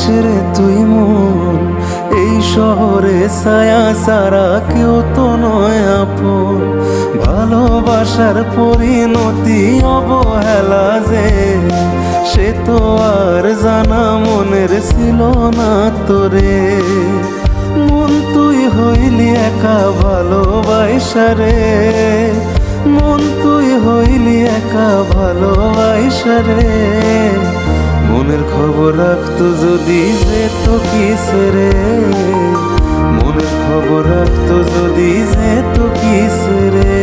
করিস রে তুই মন, এই শহরে ছায়া সারা কেউ তো নয় আপন। ভালোবাসার পরিণতি অবহেলা যে, সে তো আর জানা মনের ছিল না তোরে। মন তুই হইলি একা ভালোবাসা রে, মন তুই হইলি একা ভালোবাসা রে। মনের খবর রাখতো যদি যেত কিসরে, মনের খবর রাখতো যদি যেত কিসরে।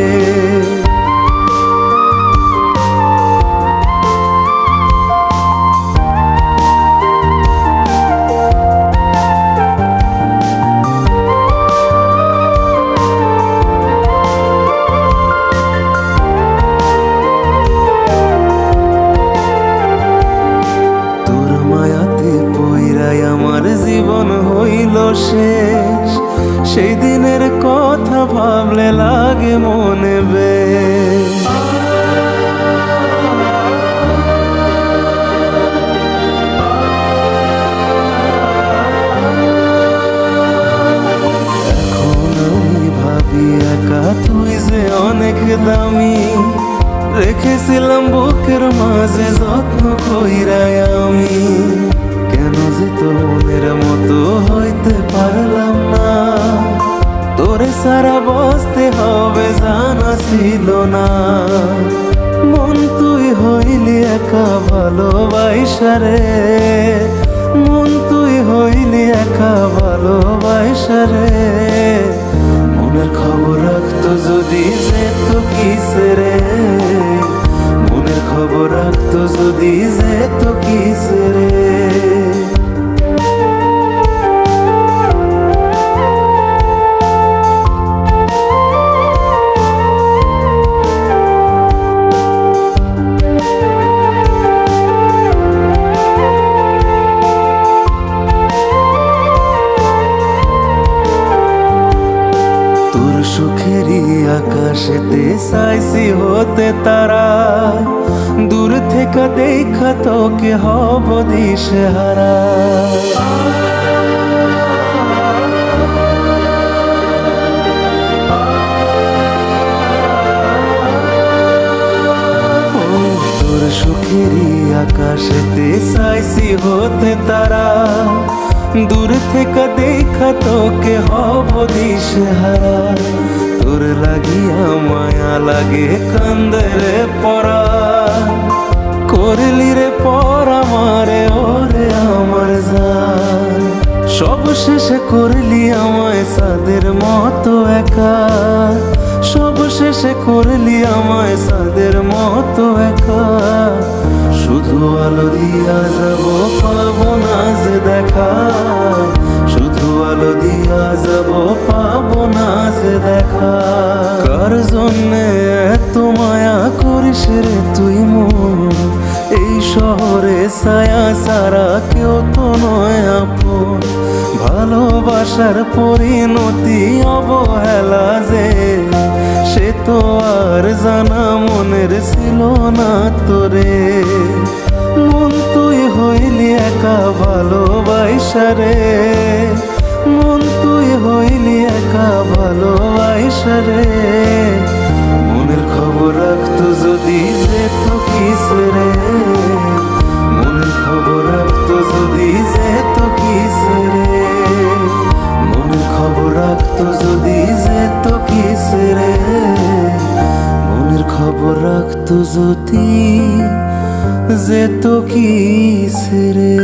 আমার জীবন হইল শেষ, সেই দিনের কথা ভাবলে লাগে মনে বেশ। এখন আমি ভাবি একা তুই যে অনেক দামি, রেখেছিলাম বুকের মাঝে যত্ন কইরাই আমি। কেন যে তোর মনের মতো হইতে পারলাম না, তোরে সারা বসতে হবে জানা ছিল না। মন তুই হইলি একা ভালোবাসা রে, মন তুই হইলি একা ভালোবাসা রে। মনের খবর রাখতো যদি যেত কিসরে, মনের খবর রাখতো যদি যেত কিসরে। সুখেরই আকাশেতে চাইছি হতে তারা, দূর থেকে দেখা তোকে হব দিশেহারা। তোর সুখেরই আকাশেতে চাইছি হতে তারা, দূর থেকে দেখা তোকে হব দিশেহারা। তোর লাগিয়া মায়া লাগে কান্দে রে পরা, করলি রে পরা মারে ওরে আমার জান। সব শেষে করলি আমায় সাদের মতো একা, সব শেষে করলি আমায় সাদের মতো একা। শুধু আলো দিয়া যাব পাবো না যে দেখা, শুধু আলো দিয়া যাব পাবো না যে দেখা। কার জন্যে এত মায়া করিস রে তুই মন, এই শহরে ছায়া সারা কেউ তো নয় আপন। ভালোবাসার পরিণতি অবহেলা যে, সে তো আর জানা মনের ছিল না তোরে। মন তুই হইলি একা ভালোবাসা রে, মন তুই হইলি একা ভালোবাসা রে। মনের খবর রাখতো যদি যেত কিসরে, মনের খবর রাখতো যদি যেত কিসরে। মনের খবর রাখতো যদি যেত কিসরে, মনের খবর রাখতো যদি যেত কিসরে।